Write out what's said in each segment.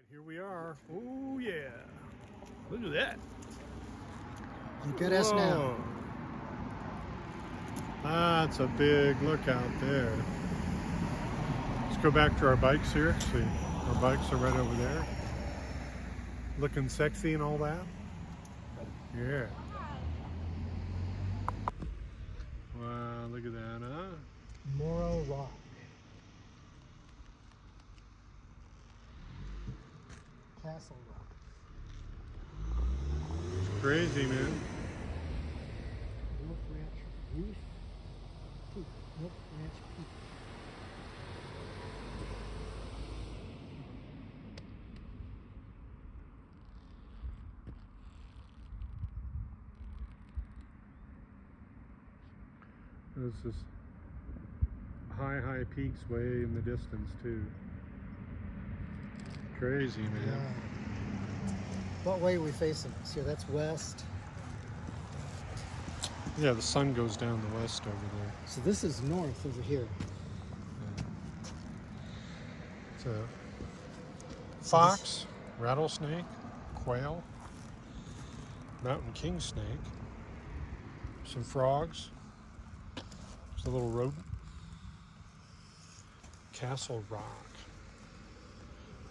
Here we are. Oh yeah. Look at that. Look at us now. That's a big lookout there. Let's go back to our bikes here. See, our bikes are right over there. Looking sexy and all that. Yeah. Wow, look at that, huh? Morro Rock. Castle Rock. It's crazy, man. Milk Ranch Reef. Peak. Milk Ranch Peak. There's this high peaks way in the distance too. Crazy, man. Yeah. What way are we facing? See, that's west. Yeah, the sun goes down the west over there. So this is north over here. Yeah. It's a fox, rattlesnake, quail, mountain king snake, some frogs. There's a little rodent. Castle Rock,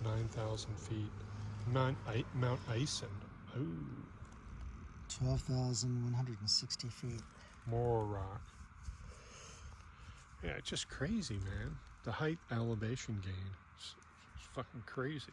9,000 feet. Mount Ison. Ooh. 12,160 feet. More rock. Yeah, it's just crazy, man. The height elevation gain. It's fucking crazy.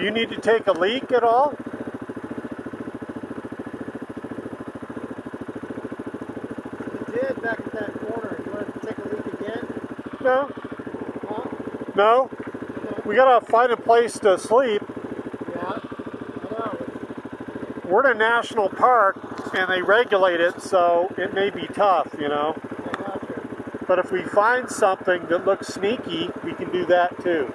you need to take a leak at all? You did back at that corner. You want to take a leak again? No. Huh? No. Okay. We gotta find a place to sleep. Yeah. I know. We're in a national park and they regulate it, so it may be tough, you know. I got you. But if we find something that looks sneaky, we can do that too.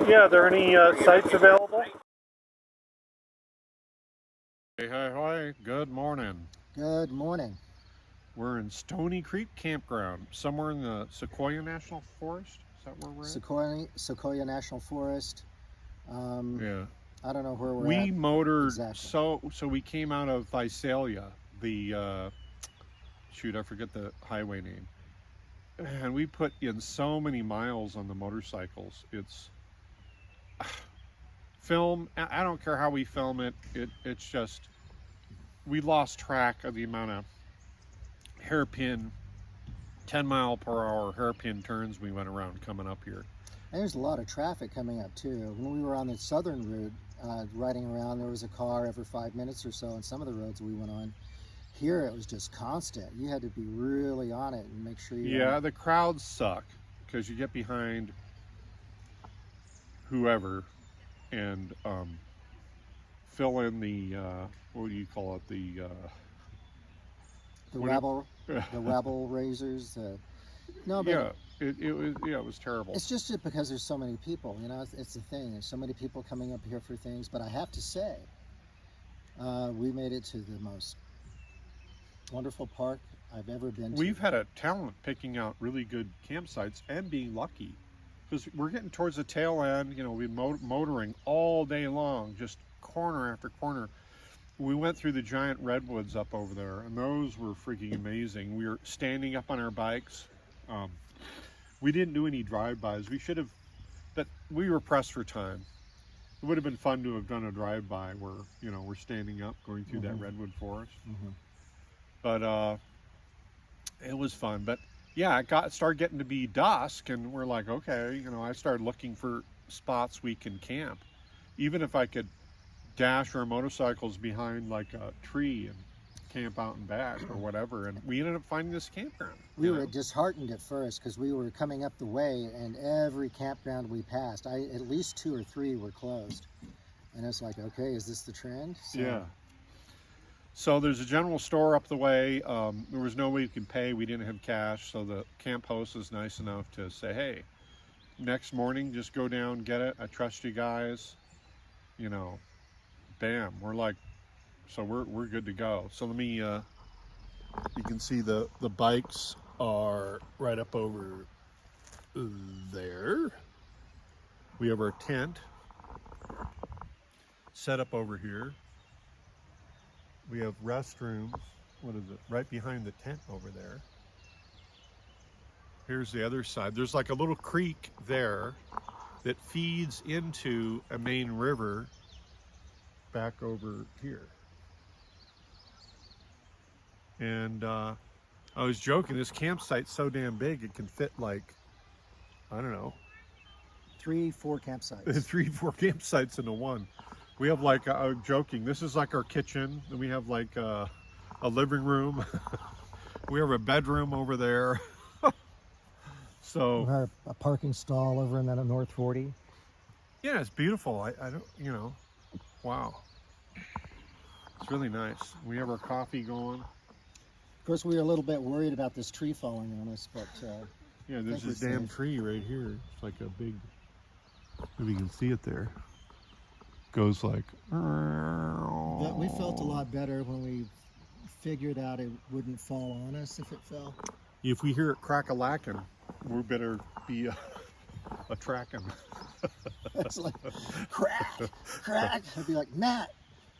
Yeah, are there any sites available? Hey, hi, good morning. Good morning. We're in Stony Creek Campground, somewhere in the Sequoia National Forest. Is that where we're at? Sequoia National Forest. Yeah. I don't know where we're at. We motored, exactly. so we came out of Visalia, the, shoot, I forget the highway name. And we put in so many miles on the motorcycles. It's, film, I don't care how we film it, it's just, we lost track of the amount of hairpin, 10 mile per hour hairpin turns we went around coming up here. And there's a lot of traffic coming up too. When we were on the southern route, riding around, there was a car every 5 minutes or so on some of the roads we went on. Here it was just constant. You had to be really on it and make sure you... Yeah, the crowds suck because you get behind whoever and fill in the, what do you call it, the rabble raisers. No, but yeah, it was terrible. it's just because there's so many people. You know, it's the thing. There's so many people coming up here for things. But I have to say, we made it to the most wonderful park I've ever been to. We've had a talent picking out really good campsites and being lucky, because we're getting towards the tail end. You know, we've been motoring all day long, just corner after corner. We went through the giant redwoods up over there, and those were freaking amazing. We were standing up on our bikes. We didn't do any drive-bys. We should have, but we were pressed for time. It would have been fun to have done a drive-by where, you know, we're standing up going through that redwood forest. But it was fun. But yeah, it started getting to be dusk, and we're like, okay, you know, I started looking for spots we can camp, even if I could dash our motorcycles behind like a tree and camp out and back or whatever. And we ended up finding this campground. We were disheartened at first because we were coming up the way, and every campground we passed, at least 2 or 3 were closed. And it's like, okay, is this the trend? So, yeah. So there's a general store up the way. There was no way you could pay. We didn't have cash. So the camp host is nice enough to say, hey, next morning, just go down, get it. I trust you guys. You know, bam. We're like, so we're good to go. So let me, you can see the bikes are right up over there. We have our tent set up over here. We have restrooms, what is it, right behind the tent over there. Here's the other side. There's like a little creek there that feeds into a main river back over here. And I was joking, this campsite's so damn big, it can fit like, I don't know. 3, 4 campsites. 3, 4 campsites into one. We have like, I'm joking, this is like our kitchen. And we have like a living room. We have a bedroom over there. So. We have a parking stall over in that North 40. Yeah, it's beautiful. I don't, you know, wow. It's really nice. We have our coffee going. Of course, we were a little bit worried about this tree falling on us, but yeah, there's this damn tree right here. It's like a big, maybe you can see it there. Goes like. But we felt a lot better when we figured out it wouldn't fall on us if it fell. If we hear it crack-a-lacking, we better be a tracking. It's like crack, crack. I'd be like, Matt,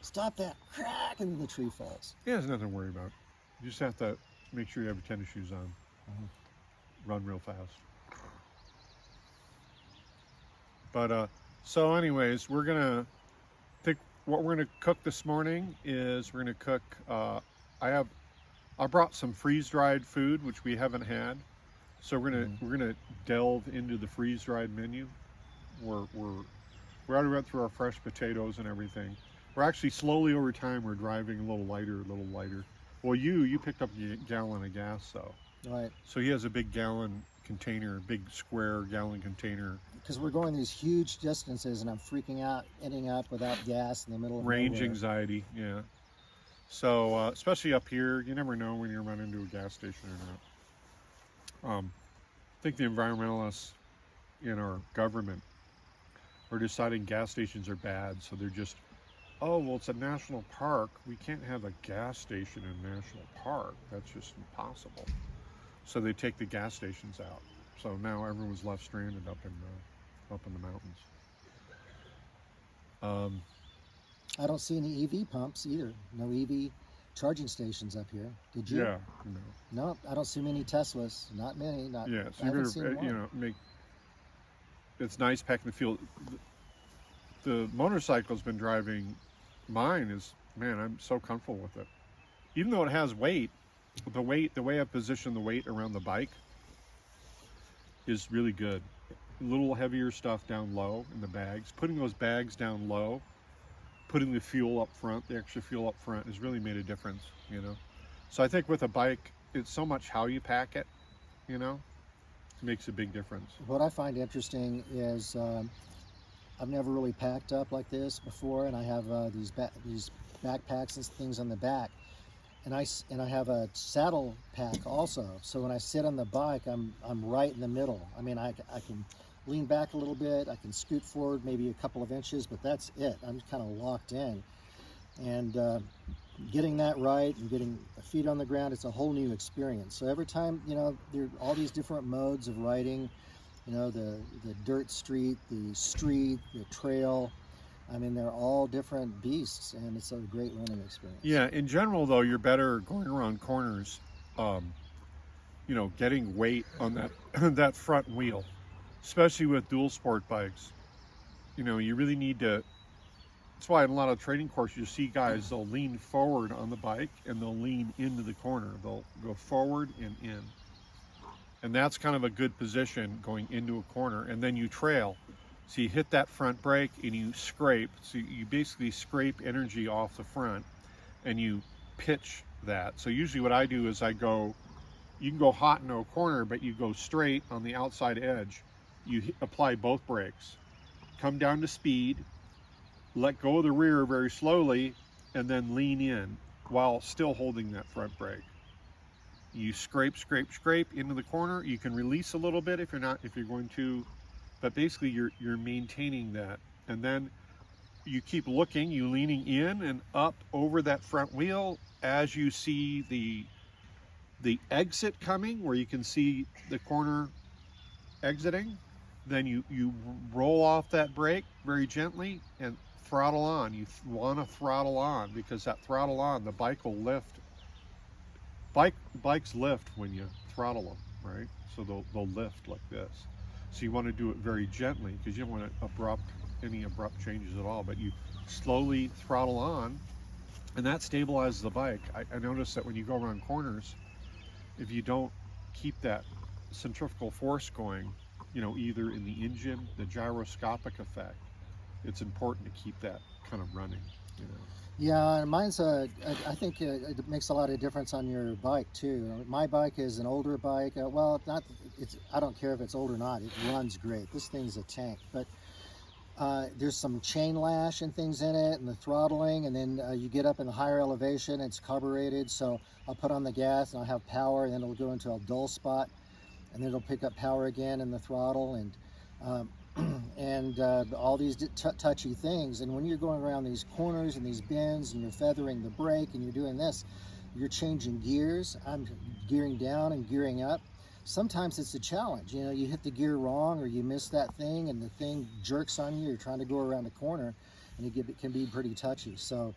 stop that crack, and then the tree falls. Yeah, there's nothing to worry about. You just have to make sure you have your tennis shoes on. Run real fast. But so anyways, we're gonna think what we're gonna cook this morning is we're gonna cook. I brought some freeze-dried food which we haven't had, so we're gonna delve into the freeze-dried menu. We already went through our fresh potatoes and everything. We're actually slowly over time we're driving a little lighter. Well, you picked up a gallon of gas though. Right. So he has a big gallon container, big square gallon container. Because we're going these huge distances and I'm freaking out, ending up without gas in the middle of Range nowhere. anxiety, yeah. So, especially up here, you never know when you run into a gas station or not. I think the environmentalists in our government are deciding gas stations are bad, so they're just, oh, well, it's a national park. We can't have a gas station in a national park. That's just impossible. So they take the gas stations out. So now everyone's left stranded up in the mountains. I don't see any EV pumps either. No EV charging stations up here. Did you? Yeah, no. No, I don't see many Teslas. Not many. Not. Yeah, so I you're haven't gonna, seen one. make. It's nice packing the fuel. The motorcycle's been driving. Mine is, man, I'm so comfortable with it. Even though it has weight, the way I position the weight around the bike is really good. A little heavier stuff down low in the bags. Putting those bags down low, putting the fuel up front, the extra fuel up front has really made a difference, you know. So I think with a bike, it's so much how you pack it, you know, it makes a big difference. What I find interesting is I've never really packed up like this before, and I have these backpacks and things on the back. and I have a saddle pack also. So when I sit on the bike, I'm right in the middle. I mean, I can lean back a little bit. I can scoot forward maybe a couple of inches, but that's it. I'm kind of locked in. And getting that right and getting feet on the ground, it's a whole new experience. So every time, you know, there are all these different modes of riding, you know, the dirt street, the trail. I mean, they're all different beasts, and it's a great learning experience. Yeah, in general, though, you're better going around corners, you know, getting weight on that that front wheel, especially with dual sport bikes. You know, you really need to. That's why in a lot of training courses, you see guys, they'll lean forward on the bike and they'll lean into the corner. They'll go forward and in. And that's kind of a good position going into a corner. And then you trail. So you hit that front brake and you scrape. So you basically scrape energy off the front and you pitch that. So usually what I do is you can go hot into a corner, but you go straight on the outside edge. You apply both brakes, come down to speed, let go of the rear very slowly, and then lean in while still holding that front brake. You scrape, scrape, scrape into the corner. You can release a little bit if you're going to, but basically you're maintaining that. And then you keep looking, you leaning in and up over that front wheel as you see the exit coming, where you can see the corner exiting. Then you roll off that brake very gently and throttle on. You want to throttle on, because that throttle on, the bike will lift. Bikes lift when you throttle them, right? So they'll lift like this. So you want to do it very gently, because you don't want any abrupt changes at all. But you slowly throttle on, and that stabilizes the bike. I noticed that when you go around corners, if you don't keep that centrifugal force going, you know, either in the engine, the gyroscopic effect, it's important to keep that kind of running, you know. Yeah, and mine's I think it makes a lot of difference on your bike too. My bike is an older bike. Well, I don't care if it's old or not. It runs great. This thing's a tank, but there's some chain lash and things in it, and the throttling, and then you get up in the higher elevation, it's carbureted, so I'll put on the gas and I'll have power, and then it'll go into a dull spot, and then it'll pick up power again in the throttle, and all these touchy things. And when you're going around these corners and these bends and you're feathering the brake and you're doing this, you're changing gears. I'm gearing down and gearing up. Sometimes it's a challenge. You know, you hit the gear wrong or you miss that thing and the thing jerks on you. You're trying to go around a corner and it can be pretty touchy. So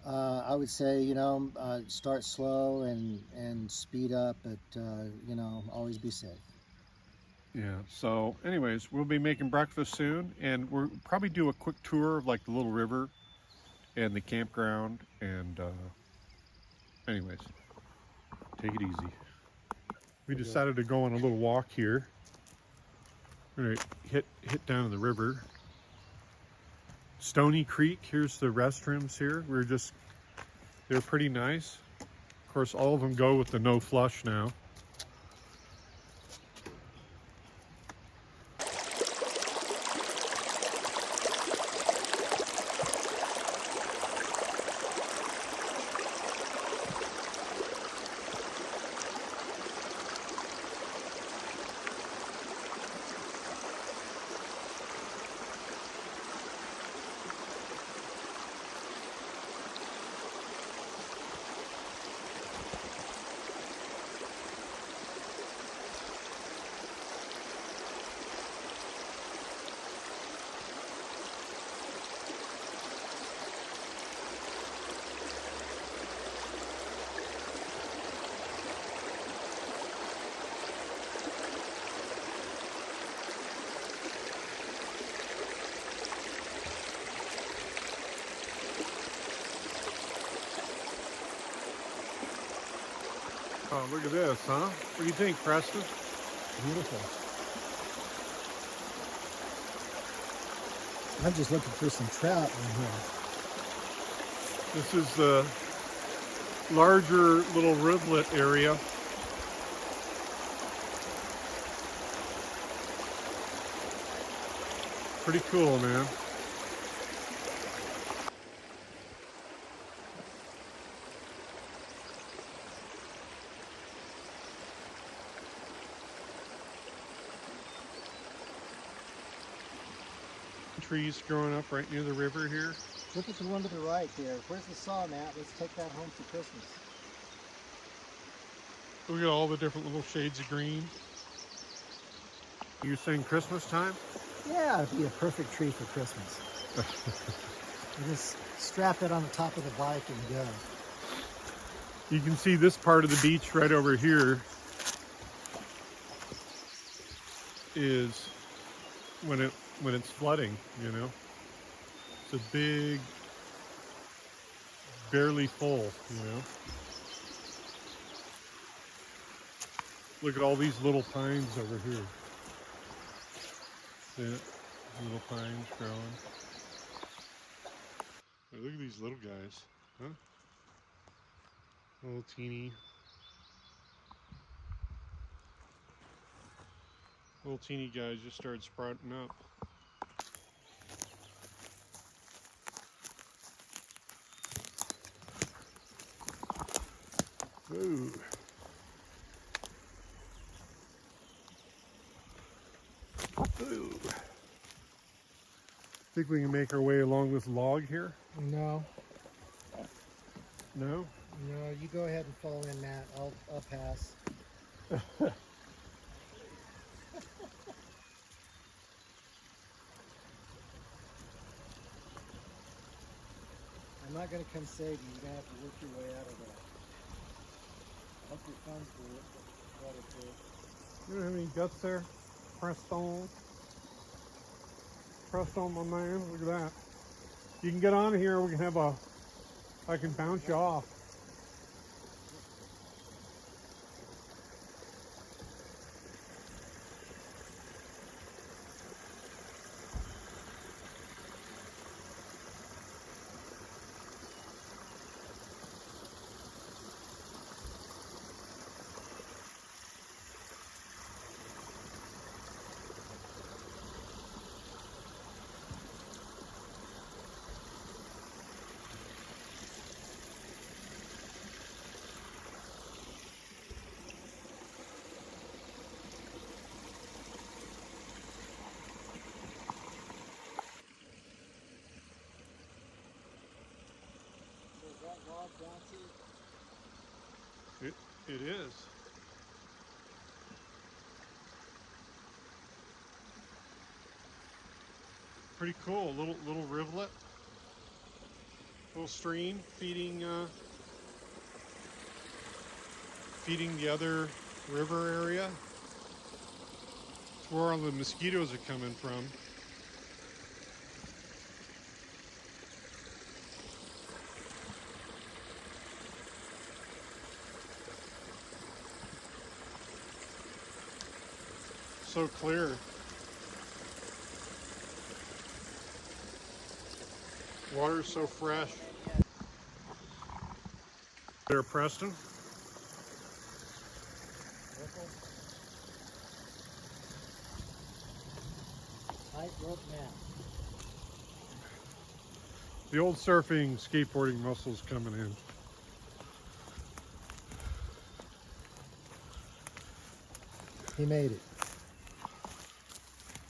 I would say, you know, start slow and speed up, but, you know, always be safe. Yeah, so anyways, we'll be making breakfast soon, and we'll probably do a quick tour of like the little river and the campground, and anyways, take it easy. We decided to go on a little walk here. We're gonna hit down to the river. Stony Creek, here's the restrooms here. They're pretty nice. Of course, all of them go with the no flush now. Oh, look at this, huh? What do you think, Preston? Beautiful. I'm just looking for some trout in here. This is the larger little rivulet area. Pretty cool, man. trees growing up right near the river here. Look at the one to the right there. Where's the saw, Matt? Let's take that home for Christmas. Look at all the different little shades of green. You're saying Christmas time? Yeah, it'd be a perfect tree for Christmas. You just strap it on the top of the bike and go. You can see this part of the beach right over here is when it's flooding, you know. It's a big, barely full, you know. Look at all these little pines over here. See it? Little pines growing. Hey, look at these little guys, huh? Little teeny guys just started sprouting up. Ooh. Ooh. Think we can make our way along this log here? No. No? No, you go ahead and fall in, Matt. I'll pass. I'm not going to come save you. You're going to have to work your way out of that. I hope your funds do it. Water too. You don't have any guts there? Preston. Preston, my man. Look at that. You can get on here. We can have I can bounce you off. It is. Pretty cool. Little rivulet, little stream feeding the other river area. It's where all the mosquitoes are coming from. So clear. Water's so fresh. There, Preston. Tight rope now. The old surfing, skateboarding muscles coming in. He made it.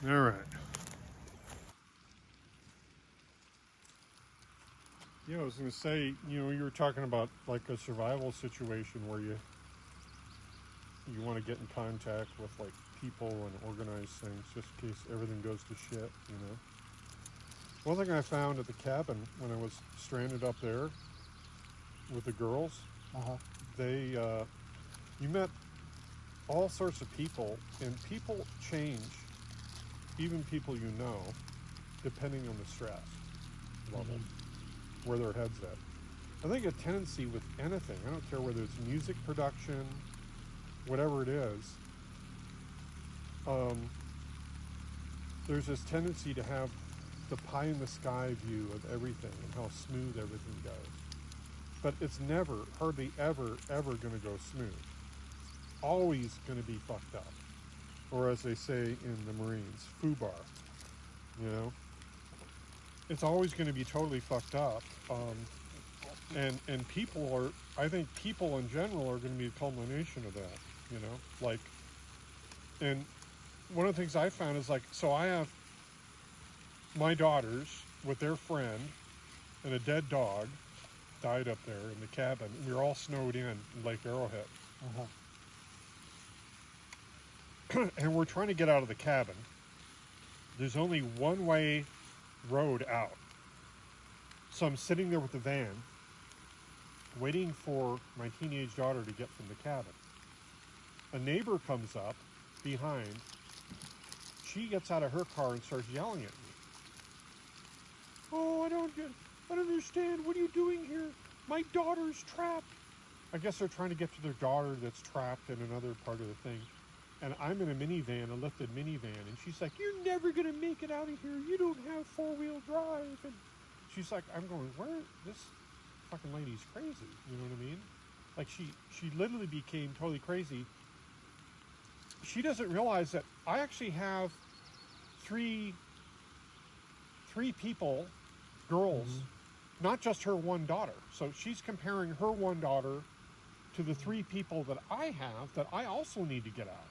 All right. Yeah, I was going to say, you were talking about like a survival situation where you want to get in contact with like people and organize things just in case everything goes to shit, One thing I found at the cabin when I was stranded up there with the girls, you met all sorts of people, and people change, even people you know, depending on the stress level, where their head's at. I think a tendency with anything, I don't care whether it's music production, whatever it is, there's this tendency to have the pie in the sky view of everything and how smooth everything goes. But it's never, hardly ever going to go smooth. Always going to be fucked up. Or as they say in the Marines, foobar. It's always going to be totally fucked up. And people are, I think people in general are going to be the culmination of that, and one of the things I found is so I have my daughters with their friend and a dead dog died up there in the cabin. We were all snowed in Lake Arrowhead. And we're trying to get out of the cabin. There's only one-way road out. So I'm sitting there with the van, waiting for my teenage daughter to get from the cabin. A neighbor comes up behind. She gets out of her car and starts yelling at me. Oh, I don't understand. What are you doing here? My daughter's trapped. I guess they're trying to get to their daughter that's trapped in another part of the thing. And I'm in a minivan, a lifted minivan, and she's like, you're never going to make it out of here. You don't have four-wheel drive. And she's like, I'm going, where? This fucking lady's crazy. You know what I mean? Like, she literally became totally crazy. She doesn't realize that I actually have three people, girls, not just her one daughter. So she's comparing her one daughter to the three people that I have that I also need to get out.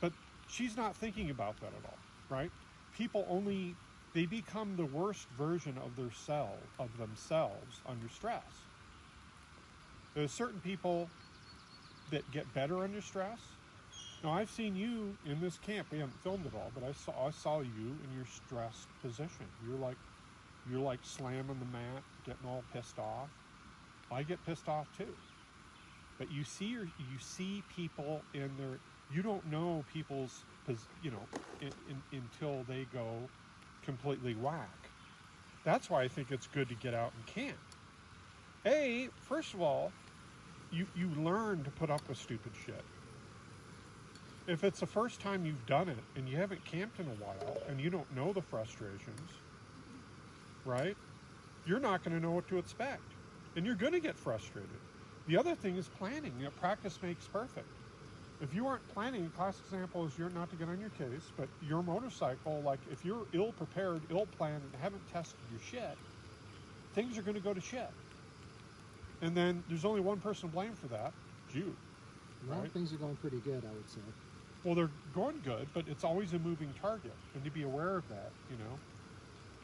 But she's not thinking about that at all, right? People only, they become the worst version of themselves under stress. There's certain people that get better under stress. Now, I've seen you in this camp. We haven't filmed it all, but I saw you in your stressed position. You're like slamming the mat, getting all pissed off. I get pissed off too. But you see people in their, you don't know people's, until they go completely whack. That's why I think it's good to get out and camp. First of all, you learn to put up with stupid shit. If it's the first time you've done it and you haven't camped in a while and you don't know the frustrations, right? You're not going to know what to expect. And you're going to get frustrated. The other thing is planning. Practice makes perfect. If you aren't planning, classic example is you're not to get on your case, but your motorcycle, like if you're ill-prepared, ill-planned, and haven't tested your shit, things are going to go to shit. And then there's only one person to blame for that, it's you. Well, right? Things are going pretty good, I would say. Well, they're going good, but it's always a moving target, and to be aware of that,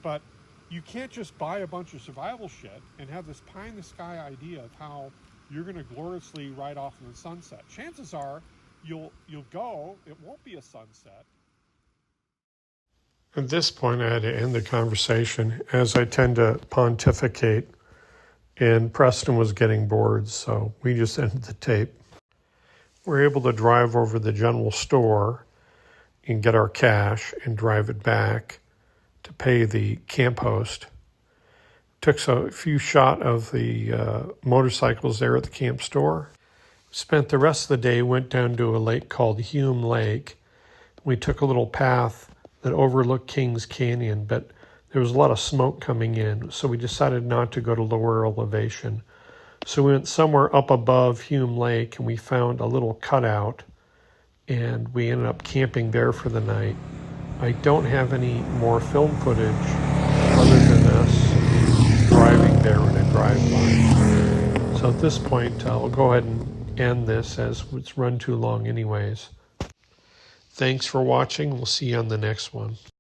But you can't just buy a bunch of survival shit and have this pie-in-the-sky idea of how you're going to gloriously ride off in the sunset. Chances are you'll go, it won't be a sunset. At this point, I had to end the conversation, as I tend to pontificate, and Preston was getting bored, so we just ended the tape. We're able to drive over the general store and get our cash and drive it back to pay the camp host. Took a few shots of the motorcycles there at the camp store. Spent the rest of the day, went down to a lake called Hume Lake. We took a little path that overlooked Kings Canyon, but there was a lot of smoke coming in, so we decided not to go to lower elevation. So we went somewhere up above Hume Lake, and we found a little cutout, and we ended up camping there for the night. I don't have any more film footage other than us driving there in a drive-by. So at this point, I'll go ahead and end this, as it's run too long anyways. Thanks for watching. We'll see you on the next one.